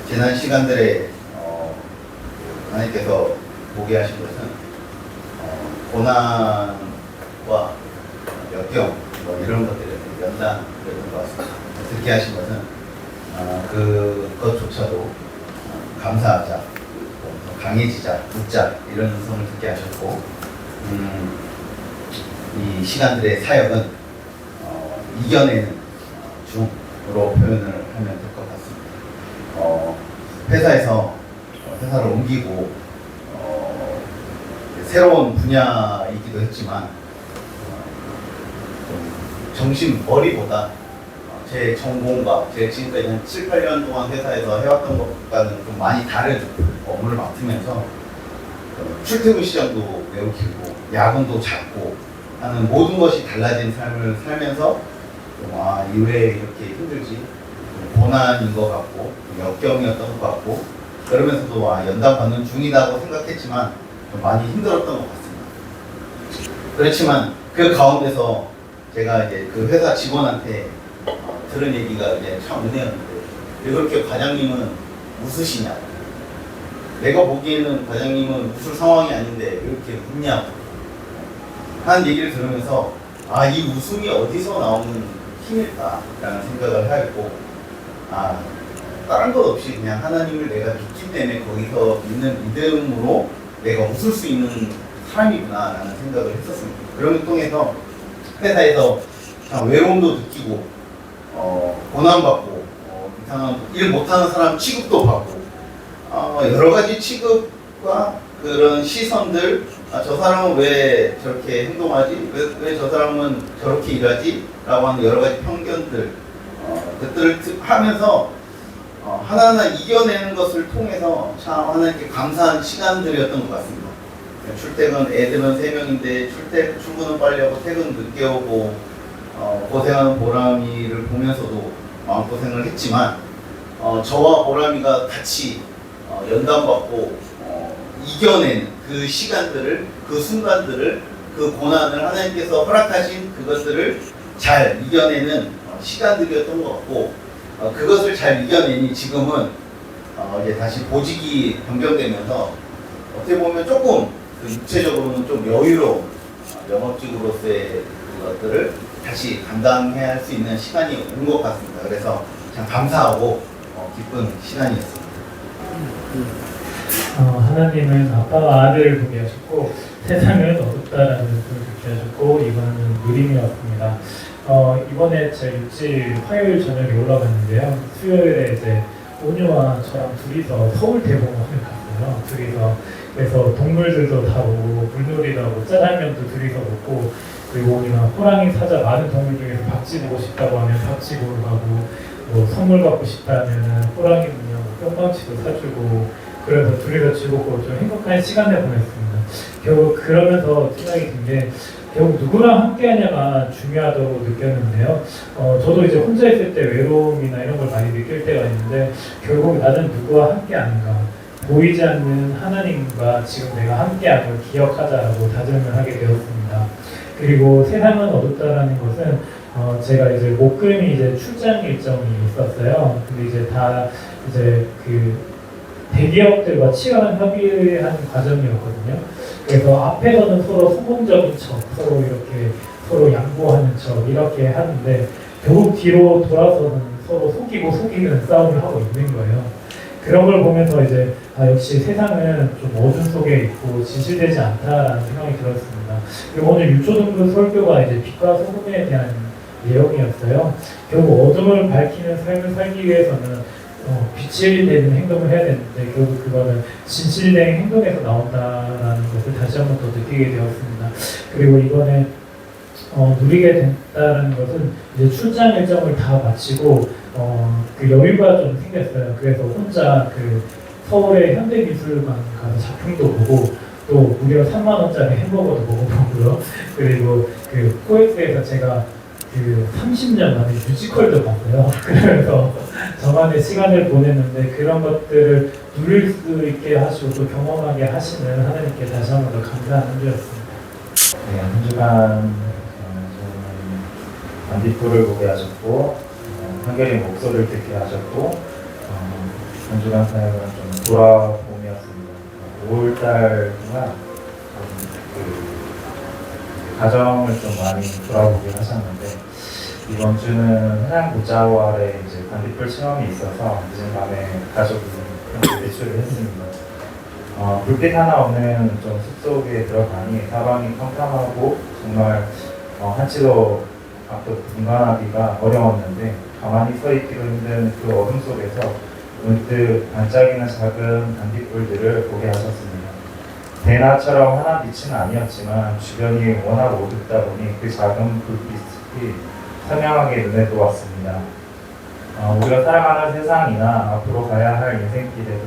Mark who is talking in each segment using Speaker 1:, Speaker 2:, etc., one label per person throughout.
Speaker 1: 지난 시간들에 하나님께서 보게 하신 것은 고난과 역경 이런 것들에 연단이었던 것 같습니다. 듣게 하신 것은 그것조차도 감사하자, 강해지자, 붙자 이런 음성을 듣게 하셨고 이 시간들의 사역은 이겨내는 중으로 표현을 하면 될 것 같습니다. 회사에서 회사를 옮기고 새로운 분야이기도 했지만 정신 머리보다 제 전공과 제 지금까지 한 7, 8년 동안 회사에서 해왔던 것과는 좀 많이 다른 업무를 맡으면서 출퇴근 시간도 매우 길고 야근도 작고 하는 모든 것이 달라진 삶을 살면서 이외에 이렇게 힘들지 고난인 것 같고 역경이었던 것 같고 그러면서도 연단받는 중이라고 생각했지만 좀 많이 힘들었던 것 같습니다. 그렇지만 그 가운데서 제가 이제 그 회사 직원한테 들은 얘기가 이제 참 은혜였는데 왜 그렇게 과장님은 웃으시냐, 내가 보기에는 과장님은 웃을 상황이 아닌데 왜 이렇게 웃냐고 하는 얘기를 들으면서 이 웃음이 어디서 나오는 힘일까라는 생각을 하였고 다른 것 없이 그냥 하나님을 내가 믿기 때문에 거기서 믿는 믿음으로 내가 웃을 수 있는 사람이구나라는 생각을 했었습니다. 그런 걸 통해서 회사에서 외로움도 느끼고 고난받고 이상한 일 못하는 사람 취급도 받고 여러 가지 취급과 그런 시선들 저 사람은 왜 저렇게 행동하지? 왜 저 사람은 저렇게 일하지? 라고 하는 여러 가지 편견들 그것들을 하면서 하나하나 이겨내는 것을 통해서 참 하나님께 감사한 시간들이었던 것 같습니다. 출퇴근 애들은 3명인데 출근은 빨리 하고 퇴근 늦게 오고 고생하는 보람이를 보면서도 마음고생을 했지만 저와 보람이가 같이 연단받고 이겨내는 그 시간들을, 그 순간들을, 그 고난을 하나님께서 허락하신 그것들을 잘 이겨내는 시간들이었던 것 같고 그것을 잘 이겨내니 지금은 이제 다시 보직이 변경되면서 어떻게 보면 조금 그 육체적으로는 좀 여유로운 영업직으로서의 그것들을 다시 감당해야 할 수 있는 시간이 온 것 같습니다. 그래서 참 감사하고 기쁜 시간이었습니다.
Speaker 2: 하나님은 아빠와 아들을 보게 하셨고 세상은 어둡다라는 것을 듣게 하셨고 이번에는 누림이 왔습니다. 이번에 제 육지 화요일 저녁에 올라갔는데요. 수요일에 이제 오뉴와 저랑 둘이서 서울 대공원을 갔어요. 둘이서 그래서 동물들도 다 보고 물놀이도 하고 짜장면도 둘이서 먹고 그리고 오뉴가 호랑이 사자 많은 동물 중에서 박쥐 보고 싶다고 하면 박쥐 보러 가고 뭐 선물 받고 싶다면 호랑이 문양 뿅망치도 사주고 그래서 둘이서 즐겁고 좀 행복한 시간을 보냈습니다. 결국 그러면서 생각이 든 게 결국 누구랑 함께 하냐가 중요하다고 느꼈는데요. 저도 이제 혼자 있을 때 외로움이나 이런 걸 많이 느낄 때가 있는데 결국 나는 누구와 함께 하는가 보이지 않는 하나님과 지금 내가 함께함을 기억하자라고 다짐을 하게 되었습니다. 그리고 세상은 어둡다라는 것은 제가 이제 목금이 이제 출장 일정이 있었어요. 근데 이제 다 이제 그 대기업들과 치열한 협의한 과정이었거든요. 그래서 앞에서는 서로 성공적인 척, 서로 이렇게 서로 양보하는 척 이렇게 하는데 결국 뒤로 돌아서는 서로 속이고 속이는 싸움을 하고 있는 거예요. 그런 걸 보면서 이제 역시 세상은 좀 어둠 속에 있고 진실되지 않다라는 생각이 들었습니다. 그리고 오늘 유초등부 설교가 이제 빛과 소금에 대한 내용이었어요. 결국 어둠을 밝히는 삶을 살기 위해서는 빛이 되는 행동을 해야 되는데 결국 그거는 진실된 행동에서 나온다라는 것을 다시 한번 더 느끼게 되었습니다. 그리고 이번에 누리게 됐다는 것은 이제 출장 일정을 다 마치고 그 여유가 좀 생겼어요. 그래서 혼자 그 서울의 현대미술관 가서 작품도 보고 또 무려 3만 원짜리 햄버거도 먹어보고요. 그리고 그 코엑스에서 제가 그 30년 만에 뮤지컬도 봤어요. 그래서 저만의 시간을 보냈는데 그런 것들을 누릴 수 있게 하시고 또 경험하게 하시는 하나님께 다시 한 번 더 감사한 한 주였습니다.
Speaker 3: 네, 한 주간 반딧불을 보게 하셨고 한결의 목소리를 듣게 하셨고 한 주간 사역은 좀 돌아봄이었습니다. 5월달 동안 가정을 좀 많이 돌아보게 하셨는데 이번 주는 해양 보좌호 아래 이제 반딧불 체험이 있어서 늦은 밤에 가족이 함께 외출을 했습니다. 불빛 하나 없는 좀 숲속에 들어가니 사방이 캄캄하고 정말 한치도 앞도 분간하기가 어려웠는데 가만히 서 있기도 힘든 그 어둠 속에서 문득 반짝이는 작은 반딧불들을 보게 하셨습니다. 대낮처럼 환한 빛은 아니었지만 주변이 워낙 어둡다 보니 그 작은 불빛이 선명하게 눈에 들어왔습니다. 우리가 살아가는 세상이나 앞으로 가야 할 인생길에도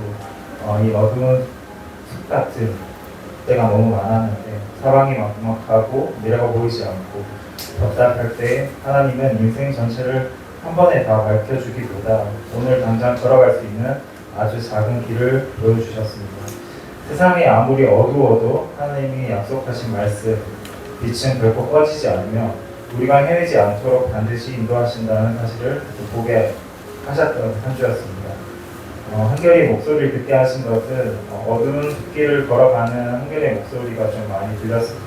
Speaker 3: 이 어두운 숲 같은 때가 너무 많았는데 사방이 막막하고 미래가 보이지 않고 답답할 때 하나님은 인생 전체를 한 번에 다 밝혀주기보다 오늘 당장 걸어갈 수 있는 아주 작은 길을 보여주셨습니다. 세상이 아무리 어두워도 하나님이 약속하신 말씀, 빛은 결코 꺼지지 않으며 우리가 헤매지 않도록 반드시 인도하신다는 사실을 보게 하셨던 한 주였습니다. 한결의 목소리를 듣게 하신 것은 어두운 숲길을 걸어가는 한결의 목소리가 좀 많이 들렸습니다.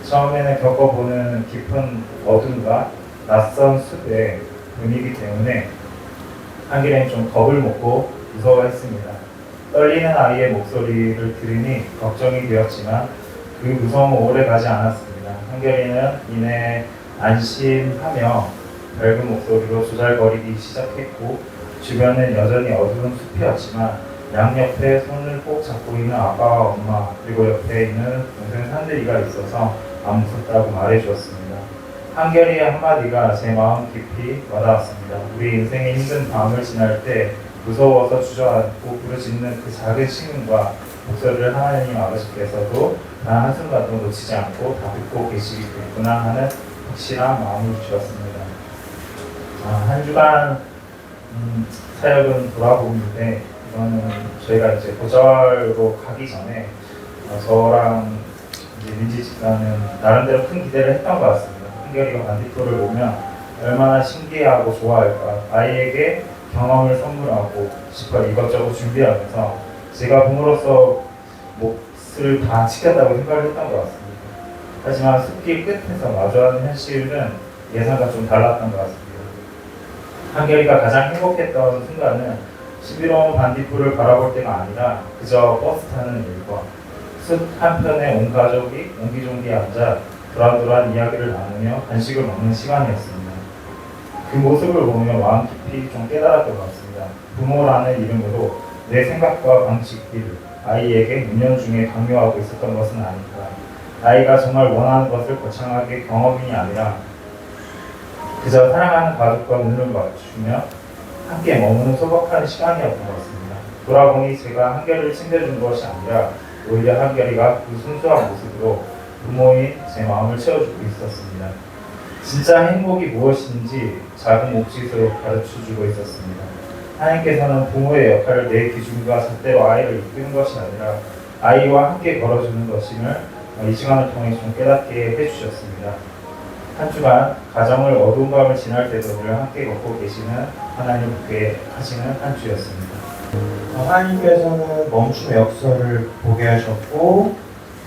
Speaker 3: 처음에는 겪어보는 깊은 어둠과 낯선 숲의 분위기 때문에 한결엔 좀 겁을 먹고 무서워했습니다. 떨리는 아이의 목소리를 들으니 걱정이 되었지만 그 무서움은 오래 가지 않았습니다. 한결이는 이내 안심하며 밝은 목소리로 조잘거리기 시작했고 주변은 여전히 어두운 숲이었지만 양옆에 손을 꼭 잡고 있는 아빠와 엄마 그리고 옆에 있는 동생 산들이가 있어서 안 무섭다고 말해주었습니다. 한결이의 한마디가 제 마음 깊이 와닿았습니다. 우리 인생의 힘든 밤을 지날 때 무서워서 주저앉고 부르짖는 그 작은 시민과 목소리를 하나님 아버지께서도 단 한순간도 놓치지 않고 다 듣고 계시겠구나 하는 확실한 마음을 주셨습니다. 한 주간 사역은 돌아보는데 이거는 저희가 이제 고절로 가기 전에 저랑 이제 민지 집사는 나름대로 큰 기대를 했던 것 같습니다. 한결이가 반딧불을 보면 얼마나 신기해하고 좋아할까, 아이에게 경험을 선물하고 싶어 이것저것 준비하면서 제가 부모로서 몫을 다 지켰다고 생각을 했던 것 같습니다. 하지만 숲길 끝에서 마주하는 현실은 예상과 좀 달랐던 것 같습니다. 한결이가 가장 행복했던 순간은 신비로운 반딧불을 바라볼 때가 아니라 그저 버스 타는 일과 숲 한편에 온 가족이 옹기종기 앉아 도란도란 이야기를 나누며 간식을 먹는 시간이었습니다. 그 모습을 보며 마음 깊이 좀 깨달았던 것 같습니다. 부모라는 이름으로 내 생각과 방식들을 아이에게 은연중에 강요하고 있었던 것은 아닐까. 아이가 정말 원하는 것을 거창하게 경험이 아니라 그저 사랑하는 가족과 눈을 맞추며 함께 머무는 소박한 시간이었던 것 같습니다. 돌아보니 제가 한결이를 챙겨준 것이 아니라 오히려 한결이가 그 순수한 모습으로 부모인 제 마음을 채워주고 있었습니다. 진짜 행복이 무엇인지 작은 몸짓으로 가르쳐주고 있었습니다. 하나님께서는 부모의 역할을 내 기준과 잣대로 아이를 이끄는 것이 아니라 아이와 함께 걸어주는 것임을 이 시간을 통해 좀 깨닫게 해주셨습니다. 한 주간 가정을 어두운 밤을 지날 때도 늘 함께 걷고 계시는 하나님께 하시는 한 주였습니다.
Speaker 4: 하나님께서는 멈춤의 역사를 보게 하셨고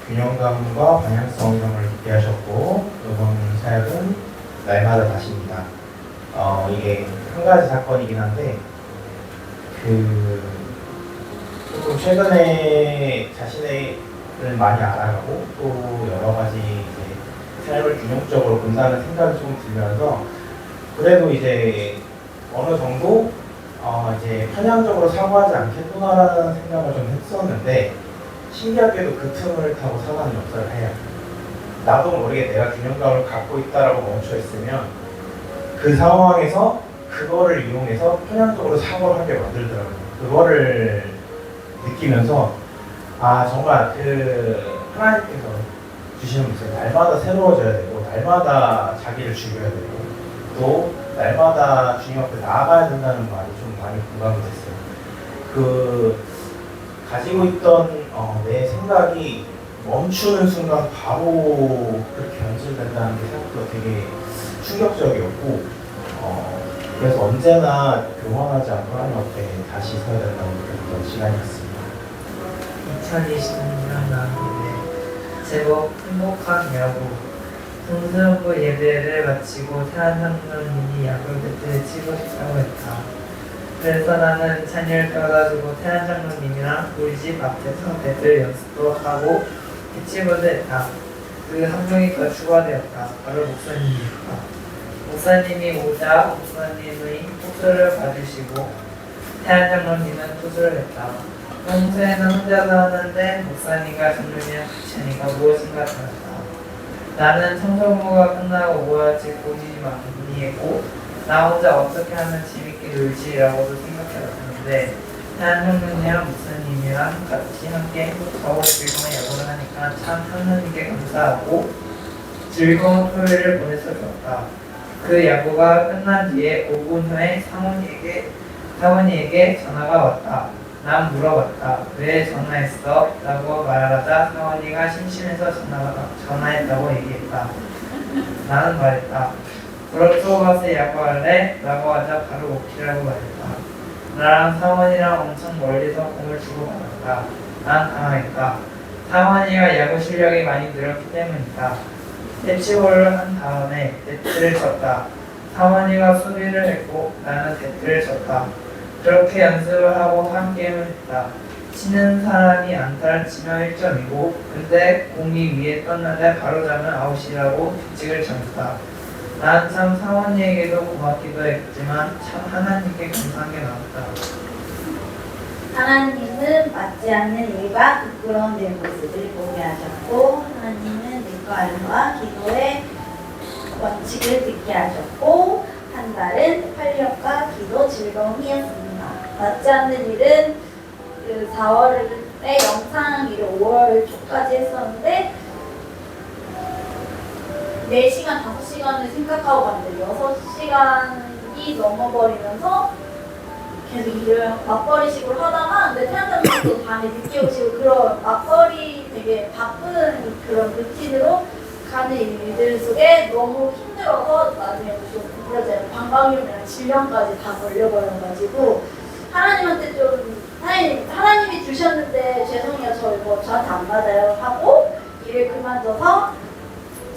Speaker 4: 균형감과 방향성을 있게 하셨고 이번 사역은 날마다 다십니다. 이게 한 가지 사건이긴 한데 조금 최근에 자신을 많이 알아가고 또 여러 가지 이제 삶을 균형적으로 본다는 생각이 좀 들면서 그래도 이제 어느 정도 이제 편향적으로 사고하지 않겠구나라는 생각을 좀 했었는데 신기하게도 그 틈을 타고 사단이 역사를 해요. 나도 모르게 내가 균형감을 갖고 있다라고 멈춰 있으면 그 상황에서 그거를 이용해서 편향적으로 사고를 하게 만들더라고요. 그거를 느끼면서 정말 그 하나님께서 주시는 모습이 날마다 새로워져야 되고 날마다 자기를 죽여야 되고 또 날마다 주님 앞에 나아가야 된다는 말이 좀 많이 공감이 됐어요. 그 가지고 있던 내 생각이 멈추는 순간 바로 그렇게 변질된다는 게 생각보다 되게 충격적이었고 그래서 언제나 교환하지 않고 하나님 앞에 다시 서야 된다고 느꼈던 시간이었습니다.
Speaker 5: 2020년 남일에 제법 행복한 야구 동서부 예배를 마치고 태안장로님이 야구 배트를 치고 싶다고 했다. 그래서 나는 찬이를 떠가지고 태안장로님이랑 우리 집 앞에서 배트 연습도 하고 배치고도 했다. 그 한 명이가 추가되었다. 바로 목사님이었다. 목사님이 오자 목사님의 폭소를 봐주시고 태안장로님은 투수를 했다. 평소에는 혼자서 하는데 목사님과 장로님이랑 같이 하니까 무엇인가 달랐다. 나는 청소부가 끝나고 뭐할지 고민이 많이 했고 나 혼자 어떻게 하면 재밌게 놀지라고도 생각해봤는데 태안장로님이랑 목사님이랑 같이 함께 행복하고 즐거운 야구를 하니까 참 하나님께 감사하고 즐거운 토요일을 보낼 수 없다. 그 야구가 끝난 뒤에 5분 후에 사원이에게 전화가 왔다. 난 물어봤다. 왜 전화했어? 라고 말하자 사원이가 심심해서 전화했다고 얘기했다. 나는 말했다. 그렇다고 가서 야구할래? 라고 하자 바로 오키라고 말했다. 나랑 사원이랑 엄청 멀리서 공을 주고받았다. 난 당황했다. 사원이가 야구 실력이 많이 늘었기 때문이다. 캐치볼을 한 다음에 배트를 쳤다. 사원이가 수비를 했고 나는 배트를 쳤다. 그렇게 연습을 하고 한 게임을 했다. 치는 사람이 안타를 치면 1점이고 근데 공이 위에 떴는데 바로 잡으면 아웃이라고 규칙을 정했다. 난 참 사원이에게도 고맙기도 했지만 참 하나님께 감사한 게 많았다.
Speaker 6: 하나님은 맞지 않는 일과 부끄러운 내 모습을 보게 하셨고 하나님은 내과 알과 기도의 원칙을 듣게 하셨고 한 달은 활력과 기도 즐거움이었습니다. 맞지 않는 일은 그 4월에 영상 일을 5월 초까지 했었는데 4시간, 5시간을 생각하고 갔는데 6시간이 넘어버리면서 계속 일을 맞벌이식으로 하다가 근데 태양장님도 밤에 늦게 오시고 그런 맞벌이 되게 바쁜 그런 루틴으로 가는 일들 속에 너무 힘들어서 나중에 부끄러져요. 방광염이랑 질병까지 다 걸려버려가지고 하나님한테 좀 하나님이 주셨는데 죄송해요 저 이거 저한테 안 맞아요 하고 일을 그만둬서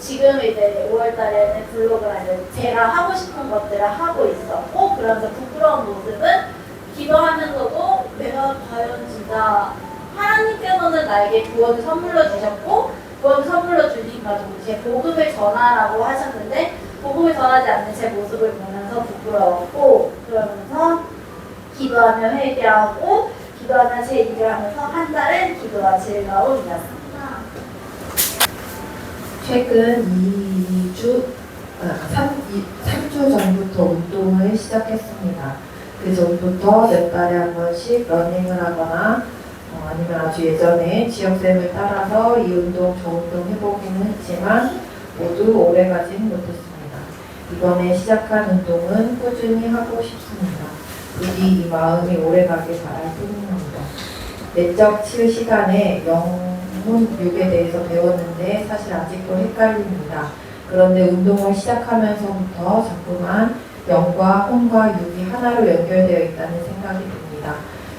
Speaker 6: 지금 이제 5월달에는 블로그나 이제 제가 하고 싶은 것들을 하고 있었고 그러면서 부끄러운 모습은 기도하면서도 내가 과연 진짜 하나님께서는 나에게 구원을 선물로 주셨고 구원을 선물로 주니까 동시에 복음을 전하라고 하셨는데 복음을 전하지 않는 제 모습을 보면서 부끄러웠고 그러면서 기도하며 회개하고 기도하며 제 일을 하면서 한 달은 기도와 즐거움이었습니다.
Speaker 7: 최근 3주 전부터 운동을 시작했습니다. 그 전부터 몇 달에 한 번씩 러닝을 하거나 아니면 아주 예전에 지역쌤을 따라서 이 운동 저 운동 해보기는 했지만 모두 오래가진 못했습니다. 이번에 시작한 운동은 꾸준히 하고 싶습니다. 부디 이 마음이 오래가길 바랄 뿐입니다. 내적 치유 시간에 영혼육에 대해서 배웠는데 사실 아직도 헷갈립니다. 그런데 운동을 시작하면서부터 자꾸만 영과 혼과 육이 하나로 연결되어 있다는 생각이 듭니다.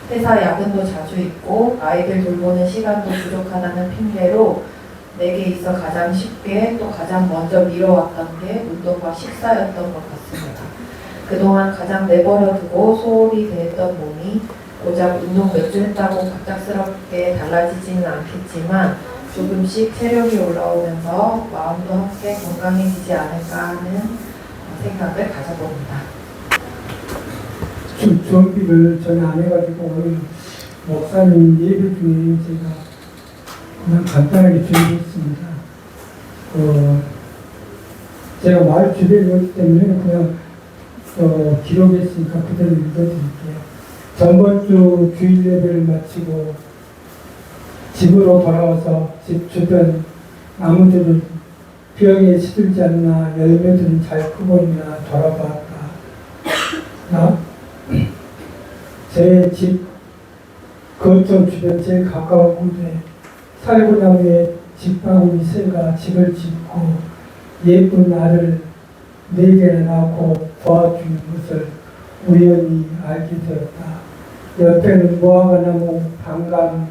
Speaker 7: 회사 야근도 자주 있고 아이들 돌보는 시간도 부족하다는 핑계로 내게 있어 가장 쉽게 또 가장 먼저 미뤄왔던 게 운동과 식사였던 것 같습니다. 그동안 가장 내버려두고 소홀히 대했던 몸이 고작 운동 몇 주 했다고 갑작스럽게 달라지지는 않겠지만 조금씩 체력이 올라오면서 마음도 함께 건강해지지 않을까 하는 생각을 가져봅니다.
Speaker 8: 준비를 전혀 안 해가지고 오늘 목사님 예배 중에 제가 그냥 간단하게 준비했습니다. 제가 말 준비했기 때문에 그냥 기록했으니까 그대로 읽어드릴게요. 전번 주 주일 예배를 마치고 집으로 돌아와서 집 주변 나무들을 벼에 시들지 않나 열매들은 잘 크고 있나 돌아봤다. 제 집 거처 주변 제일 가까운 곳에 살구나무에 집바구니 새가 집을 짓고 예쁜 알을 4개나 낳고 도와주는 것을 우연히 알게 되었다. 옆에는 무화과나무, 방감,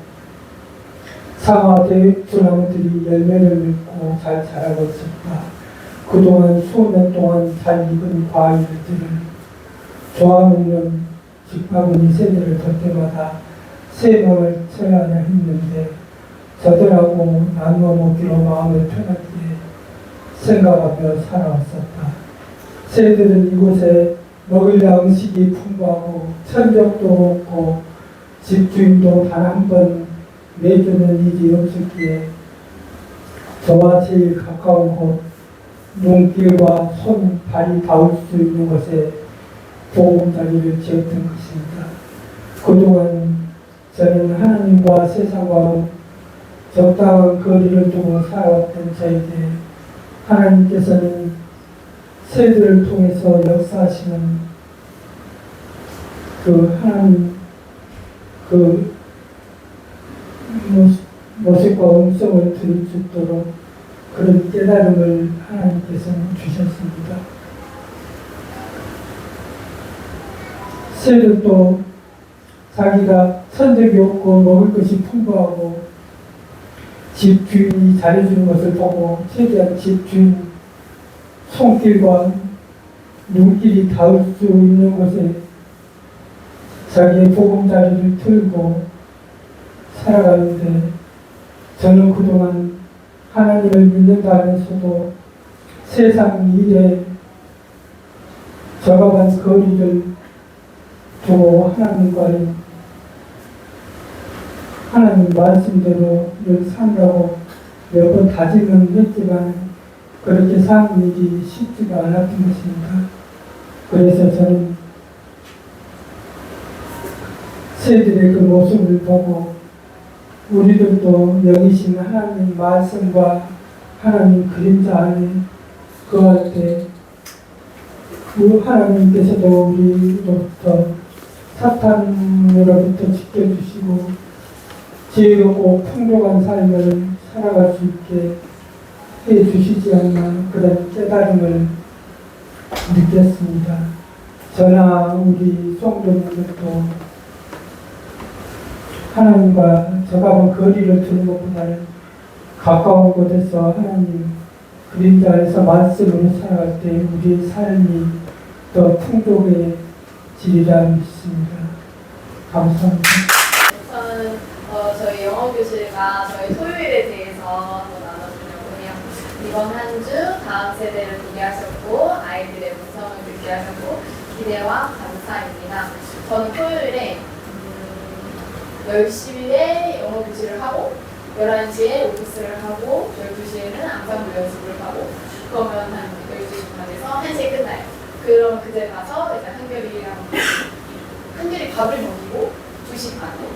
Speaker 8: 상화 대추나무들이 열매를 맺고 잘 자라고 있었다. 그동안 수년 동안 잘 익은 과일들을 좋아 먹는 집바구니 세대를 볼 때마다 세명을 쳐야 했는데 저들하고 나누어 먹기로 마음을 편하게 생각하며 살아왔었다. 새들은 이곳에 먹을 양식이 풍부하고 천적도 없고 집주인도 단 한 번 내주는 일이 없었기에 저와 제일 가까운 곳 눈길과 손, 발이 닿을 수 있는 곳에 보금자리를 지었던 것입니다. 그동안 저는 하나님과 세상과 적당한 거리를 두고 살아왔던 저에게 하나님께서는 새들을 통해서 역사하시는 그 하나님 그 모습과 음성을 들을 수 있도록 그런 깨달음을 하나님께서는 주셨습니다. 새들도 자기가 천적이 없고 먹을 것이 풍부하고 집 주인이 잘해주는 것을 보고 최대한 집 주인 손길과 눈길이 닿을 수 있는 곳에 자기의 보금자리를 틀고 살아가는데 저는 그동안 하나님을 믿는다 하면서도 세상 일에 적어간 거리를 두고 하나님 말씀대로 늘 산다고 몇 번 다짐은 했지만 그렇게 사는 일이 쉽지가 않았던 것입니다. 그래서 저는 새들의 그 모습을 보고 우리들도 영이신 하나님 말씀과 하나님 그림자 안에 거할 때 하나님께서도 우리로부터 사탄으로부터 지켜주시고 지혜롭고 풍족한 삶을 살아갈 수 있게 해주시지 않나 그런 깨달음을 느꼈습니다. 저나 우리 성도님들도 하나님과 적합한 거리를 두는 것보다는 가까운 곳에서 하나님 그림자에서 말씀으로 살아갈 때 우리의 삶이 더 풍족해지리라 믿습니다. 감사합니다.
Speaker 9: 저는 저희 영어 교실과 저희 토요일에 대해서 한번 나눠보려고 해요. 이번 한 주 다음 세대를 보게 하셨고 아이들의 음성을 듣게 하셨고 기대와 감사입니다. 저는 토요일에 10시에 영어 교실을 하고 11시에 오피스를 하고 12시에는 앙상블 연습을 하고 그러면 한 12시 반에서 1시에 끝나요. 그럼 그때 가서 이제 한결이 밥을 먹이고 2시 반에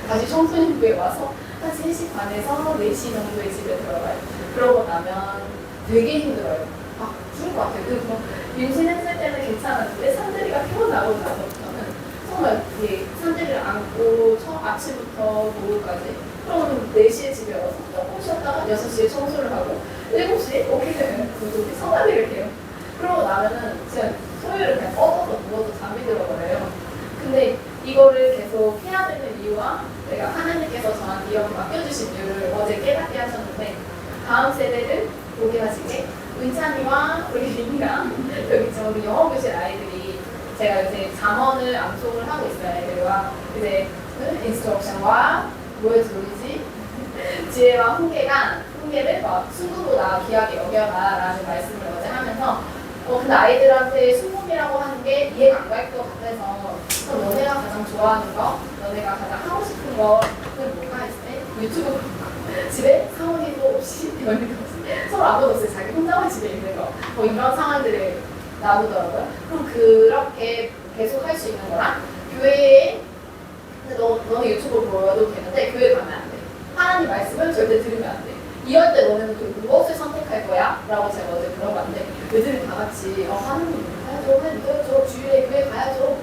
Speaker 9: 다시 청소년부에 와서 한 3시 반에서 4시 정도에 집에 들어가요. 그러고 나면 되게 힘들어요. 막 죽을 것 같아요. 그리고 임신했을 때는 괜찮았는데 산들이가 태어나고 나서부터는 정말 이게 산들이를 안고 아침부터 오후까지 그럼 4시에 집에 와서 조금 쉬었다가 6시에 청소를 하고 7시에 오케이 되면 구독이 성가대를 해요. 그러고 나면은 진짜 토요일은 그냥 뻗어서 누워서 잠이 들어버려요. 근데 이거를 계속 해야 되는 이유와 내가 하나님께서 저한테 이렇게 맡겨주신 이유를 어제 깨닫게 하셨는데 다음 세대를 보게 하시게 은찬이와 우리 린이랑 여기 우리 영어교실 아이들이 제가 요새 잠언을 암송을 하고 있어요. 아이들과 이제 인스트럭션과 보여주지 지혜와 훈계를 막 순금보다 귀하게 여겨라 라는 말씀을 어제 하면서 근데 아이들한테 순금이라고 하는 게 이해가 안 갈 것 같아서 그럼 너네가 가장 좋아하는 거, 너네가 가장 하고 싶은 거는 뭐가 했을 때 유튜브 집에 사모님도 없이 이런 거 서로 아무도 없이 자기 혼자만 집에 있는 거 뭐 이런 상황들을 나누더라고요. 그럼 그렇게 계속 할 수 있는 거랑 교회에 너는 유튜브 보여도 되는데 교회 가면 안 돼. 하나님 말씀을 절대 들으면 안 돼. 이럴 때 너네는 무엇을 선택할 거야? 라고 제가 어제 물어봤는데 애들이 다 같이 하나님 가야죠, 하나님 믿어야죠, 주일에 교회 가야죠,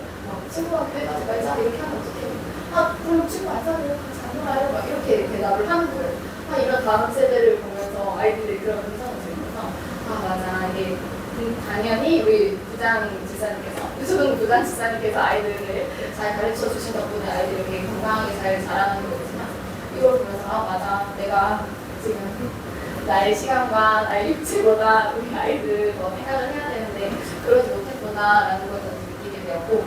Speaker 9: 친구가 교회 가지 말자 이렇게 하면 어떡해요? 그럼 친구 안 사는 같이 안 놀아요? 막 이렇게 대답을 하는 거예요. 이런 다음 세대를 보면서 아이들이 그런 음성을 들으면서 맞아 이게 당연히 우리 부장 집사님께서 부장 집사님께서 아이들을 잘 가르쳐 주신 덕분에 아이들이 되게 건강하게 잘 자라는 거지만 이걸 보면서 아 맞아 내가 지금 나의 시간과 나의 육체보다 우리 아이들 더 생각을 해야 되는데 그러지 못했구나라는 것을 느끼게 되었고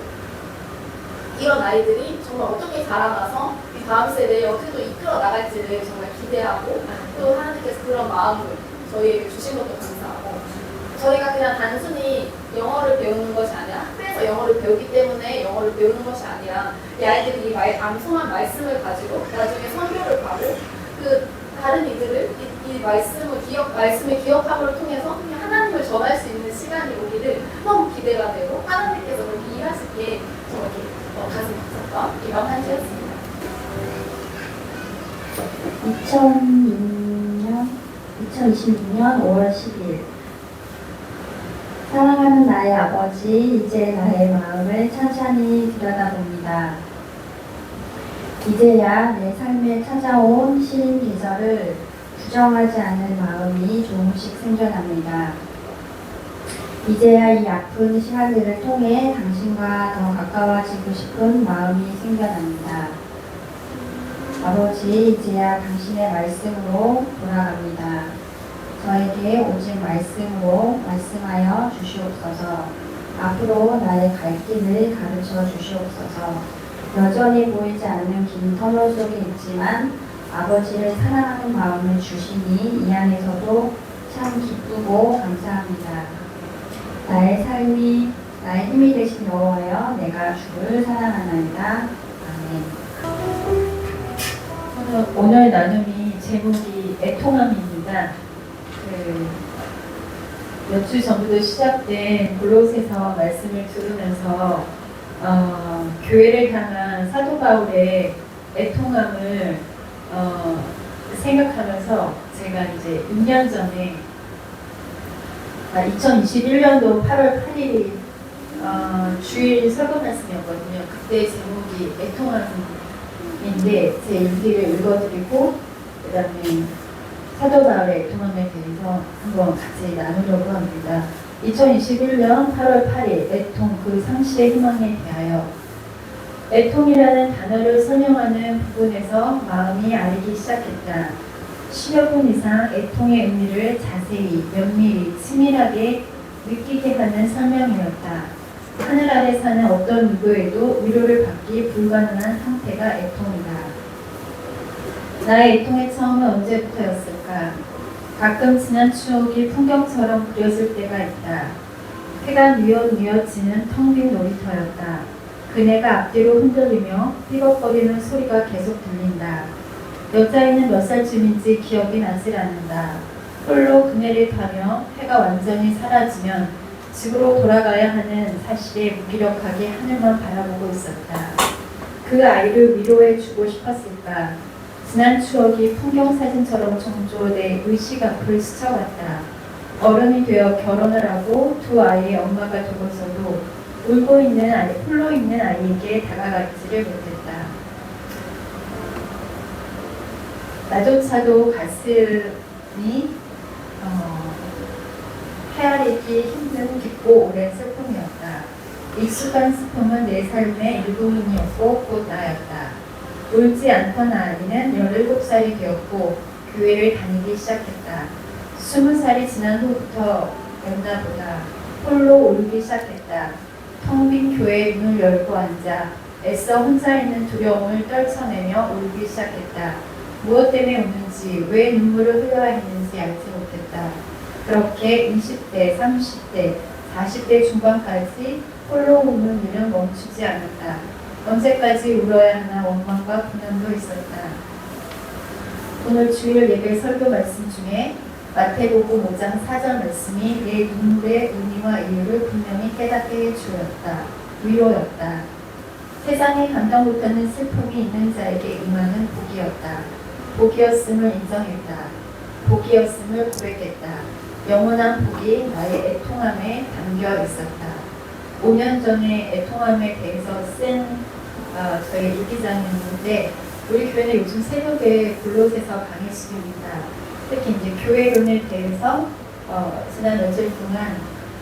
Speaker 9: 이런 아이들이 정말 어떻게 자라나서 이 다음 세대에 어떻게 또 이끌어 나갈지를 정말 기대하고 또 하나님께서 그런 마음을 저희에게 주신 것도 감사하고 저희가 그냥 단순히 영어를 배우는 것이 아니라 학교에서 영어를 배우기 때문에 영어를 배우는 것이 아니라 이 아이들이 이 암송한 말씀을 가지고 나중에 선교를 가고 그 다른 이들을 이 말씀의 기억함을 통해서 하나님을 전할 수 있는 시간이 오기를 너무 기대가 되고 하나님께서 그렇게 일하시기에 정말 가슴 아팠던 이런 한 주였습니다.
Speaker 10: 2026년 5월 10일 사랑하는 나의 아버지, 이제 나의 마음을 찬찬히 들여다봅니다. 이제야 내 삶에 찾아온 시인 계절을 부정하지 않을 마음이 조금씩 생겨납니다. 이제야 이 아픈 시간들을 통해 당신과 더 가까워지고 싶은 마음이 생겨납니다. 아버지, 이제야 당신의 말씀으로 돌아갑니다. 저에게 오직 말씀으로 말씀하여 주시옵소서. 앞으로 나의 갈 길을 가르쳐 주시옵소서. 여전히 보이지 않는 긴 터널 속에 있지만 아버지를 사랑하는 마음을 주시니 이 안에서도 참 기쁘고 감사합니다. 나의 삶이 나의 힘이 되신 여호와여, 내가 주를 사랑하나이다. 아멘.
Speaker 11: 오늘 나눔이 제목이 애통함입니다. 몇 주 전부터 시작된 골로새서 말씀을 들으면서 교회를 향한 사도 바울의 애통함을 생각하면서 제가 이제 2년 전에 2021년도 8월 8일이 주일 설교 말씀이었거든요. 그때 제목이 애통함인데 제 일기를 읽어드리고 그 다음에 사도 바울의 애통함에 대해서 한번 같이 나누려고 합니다. 2021년 8월 8일 애통 그 상시의 희망에 대하여 애통이라는 단어를 설명하는 부분에서 마음이 아리기 시작했다. 10여 분 이상 애통의 의미를 자세히 면밀히 치밀하게 느끼게 하는 설명이었다. 하늘 아래 사는 어떤 누구에도 위로를 받기 불가능한 상태가 애통이다. 나의 애통의 처음은 언제부터였을까? 가끔 지난 추억이 풍경처럼 그려질 때가 있다. 해가 뉘엿뉘엿 지는 텅 빈 놀이터였다. 그네가 앞뒤로 흔들리며 삐걱거리는 소리가 계속 들린다. 여자애는 몇 살쯤인지 기억이 나질 않는다. 홀로 그네를 타며 해가 완전히 사라지면 집으로 돌아가야 하는 사실에 무기력하게 하늘만 바라보고 있었다. 그 아이를 위로해 주고 싶었을까? 지난 추억이 풍경사진처럼 정조 내 의식 앞을 스쳐갔다. 어른이 되어 결혼을 하고 두 아이의 엄마가 되고서도 홀로 있는 아이에게 다가가지를 못했다. 나조차도 가슴이 헤아리기 힘든 깊고 오랜 슬픔이었다. 익숙한 슬픔은 내 삶의 일부분이었고 곧 나였다. 울지 않던 아이는 17살이 되었고 교회를 다니기 시작했다. 20살이 지난 후부터였나 보다. 홀로 울기 시작했다. 텅 빈 교회의 문을 열고 앉아 애써 혼자 있는 두려움을 떨쳐내며 울기 시작했다. 무엇 때문에 우는지, 왜 눈물을 흘려야 했는지 알지 못했다. 그렇게 20대, 30대, 40대 중반까지 홀로 우는 일은 멈추지 않았다. 언제까지 울어야 하나 원망과 분함도 있었다. 오늘 주일 예배 설교 말씀 중에 마태복음 5장 4절 말씀이 내 눈물의 의미와 이유를 분명히 깨닫게 해주었다. 위로였다. 세상에 감당 못하는 슬픔이 있는 자에게 임하는 복이었다. 복이었음을 인정했다. 복이었음을 고백했다. 영원한 복이 나의 애통함에 담겨 있었다. 5년 전에 애통함에 대해서 쓴 저희 일기장이었는데 우리 교회는 요즘 새벽에 골로새서 강의 중입니다. 특히 이제 교회론에 대해서 지난 며칠 동안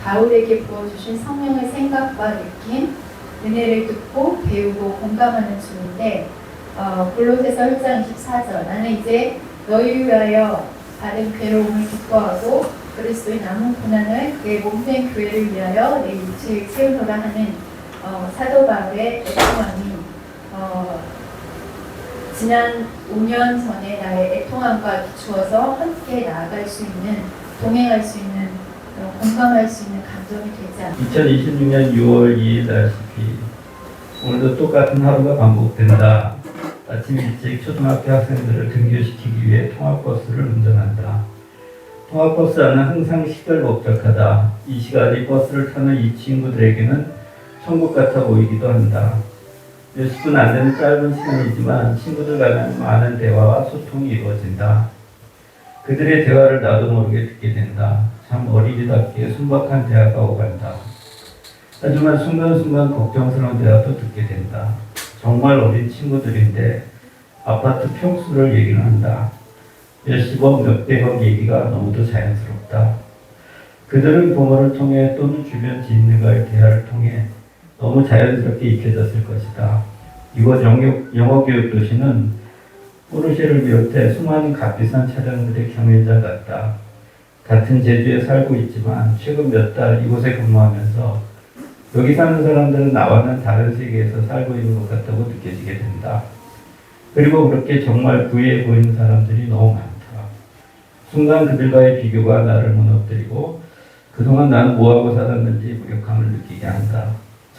Speaker 11: 바울에게 부어주신 성령의 생각과 느낌, 은혜를 듣고 배우고 공감하는 중인데 골로새서 1장 24절 나는 이제 너희 위하여 받은 괴로움을 기뻐하고 그리스도의 남은 고난을 그의 몸된 교회를 위하여 내 육체를 채우노라 하는 사도 바울의 애통함이 지난 5년 전에 나의 애통함과 비추어서 함께 나아갈 수 있는, 동행할 수 있는, 공감할 수 있는 감정이 되지 않습니다.
Speaker 12: 2026년 6월 2일 날씨피 오늘도 똑같은 하루가 반복된다. 아침 일찍 초등학교 학생들을 등교시키기 위해 통학버스를 운전한다. 통학버스 안은 항상 시끌벅적하다. 이 시간이 버스를 타는 이 친구들에게는 천국 같아 보이기도 한다. 몇십 분 안 되는 짧은 시간이지만 친구들 간에 많은 대화와 소통이 이루어진다. 그들의 대화를 나도 모르게 듣게 된다. 참 어린이답게 순박한 대화가 오간다. 하지만 순간순간 걱정스러운 대화도 듣게 된다. 정말 어린 친구들인데 아파트 평수를 얘기를 한다. 몇십억 몇백억 얘기가 너무도 자연스럽다. 그들은 부모를 통해 또는 주변 지인들과의 대화를 통해 너무 자연스럽게 익혀졌을 것이다. 이곳 영어 교육 도시는 포르쉐를 비롯해 수많은 값비싼 차량들의 경연장 같다. 같은 제주에 살고 있지만 최근 몇 달 이곳에 근무하면서 여기 사는 사람들은 나와는 다른 세계에서 살고 있는 것 같다고 느껴지게 된다. 그리고 그렇게 정말 부유해 보이는 사람들이 너무 많다. 순간 그들과의 비교가 나를 무너뜨리고 그동안 나는 뭐하고 살았는지 무력함을 느끼게 한다.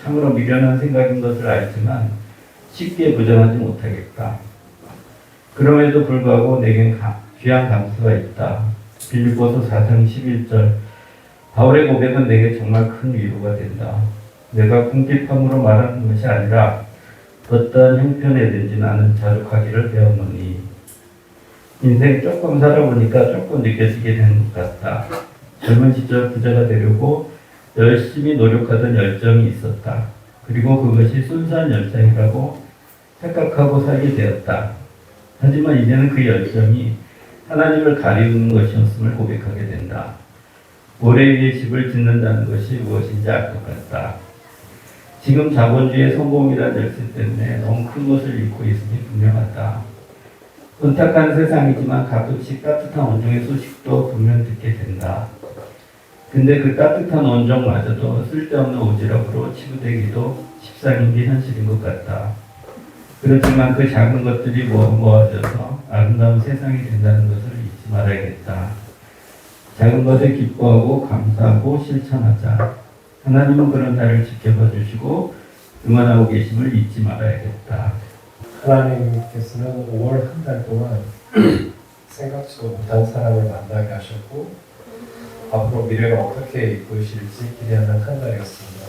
Speaker 12: 참으로 미련한 생각인 것을 알지만 쉽게 부정하지 못하겠다. 그럼에도 불구하고 내겐 귀한 감수가 있다. 빌립보서 4장 11절 바울의 고백은 내게 정말 큰 위로가 된다. 내가 궁핍함으로 말하는 것이 아니라 어떠한 형편에든지 나는 자족하기를 배웠노니 인생 조금 살아보니까 조금 느껴지게 된 것 같다. 젊은 시절 부자가 되려고 열심히 노력하던 열정이 있었다. 그리고 그것이 순수한 열정이라고 생각하고 살게 되었다. 하지만 이제는 그 열정이 하나님을 가리우는 것이었음을 고백하게 된다. 모래 위에 집을 짓는다는 것이 무엇인지 알 것 같다. 지금 자본주의의 성공이라는 열쇠 때문에 너무 큰 것을 잃고 있음이 분명하다. 혼탁한 세상이지만 가끔씩 따뜻한 온종의 소식도 분명 듣게 된다. 근데 그 따뜻한 온종마저도 쓸데없는 오지랖으로 치부되기도 십상인 게 현실인 것 같다. 그렇지만 그 작은 것들이 모아져서 아름다운 세상이 된다는 것을 잊지 말아야겠다. 작은 것에 기뻐하고 감사하고 실천하자. 하나님은 그런 나를 지켜봐 주시고 응원하고 계심을 잊지 말아야겠다.
Speaker 13: 하나님께서는 5월 한 달 동안 생각지도 못한 사람을 만나게 하셨고 앞으로 미래가 어떻게 이끌실지 기대하는 한 달이었습니다.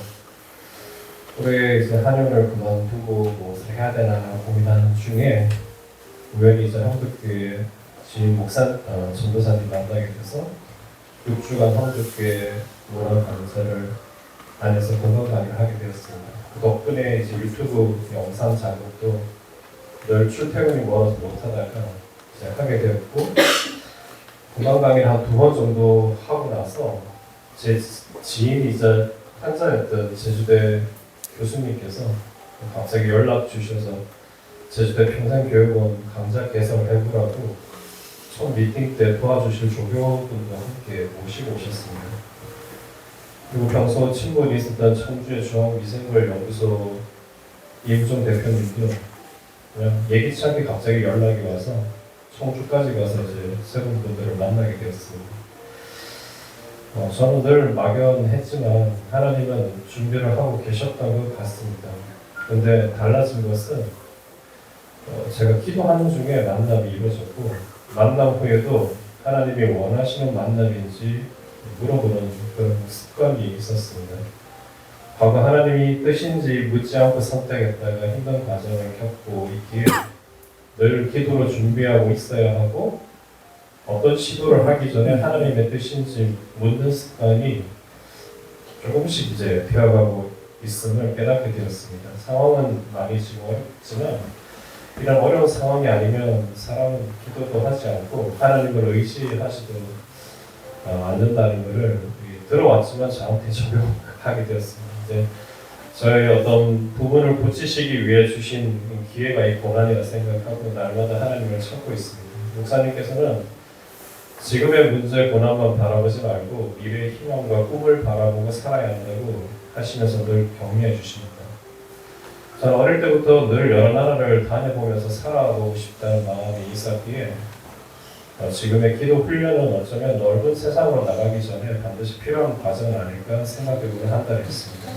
Speaker 13: 올해 이제 한영을 그만두고 무엇을 해야 되나 고민하는 중에 우연히 이제 한국교회 지인 전도사님 만나게 돼서 6주간 한국교회 문화 강좌를 안에서 건강 강의를 하게 되었습니다. 그 덕분에 이제 유튜브 영상 작업도 늘 출퇴근이 멀어서 못하다가 이제 하게 되었고 건강 강의를 한 2번 정도 하고 나서 제 지인이자 한자였던 제주대 교수님께서 갑자기 연락 주셔서 제주대 평생교육원 강좌 개설을 해보라고 첫 미팅 때 도와주실 조교분과 함께 모시고 오셨습니다. 그리고 평소 친분이 있었던 청주의 중앙위생물연구소 이우정 대표님도 그냥 예기치 않게 갑자기 연락이 와서 청주까지 가서 이제 세 분들을 만나게 되었습니다. 저는 늘 막연했지만 하나님은 준비를 하고 계셨던 것 같습니다. 근데 달라진 것은 제가 기도하는 중에 만남이 이루어졌고 만남 후에도 하나님이 원하시는 만남인지 물어보는 그런 습관이 있었습니다. 과거 하나님이 뜻인지 묻지 않고 선택했다가 힘든 과정을 겪고 있기에 늘 기도로 준비하고 있어야 하고 어떤 시도를 하기 전에 하나님의 뜻인지 묻는 습관이 조금씩 이제 되어가고 있음을 깨닫게 되었습니다. 상황은 많이 지금 어렵지만 이런 어려운 상황이 아니면 사람은 기도도 하지 않고 하나님을 의지하지도 않는다는 것을 들어왔지만 저한테 적용하게 되었습니다. 이제 저의 어떤 부분을 고치시기 위해 주신 기회가 이 고난이라 생각하고 날마다 하나님을 찾고 있습니다. 목사님께서는 지금의 문제 고난만 바라보지 말고 미래의 희망과 꿈을 바라보고 살아야 한다고 하시면서 늘 격려해 주십니다. 저는 어릴 때부터 늘 여러 나라를 다녀보면서 살아보고 싶다는 마음이 있었기에 지금의 기도 훈련은 어쩌면 넓은 세상으로 나가기 전에 반드시 필요한 과정은 아닐까 생각해보는 한 달이었습니다.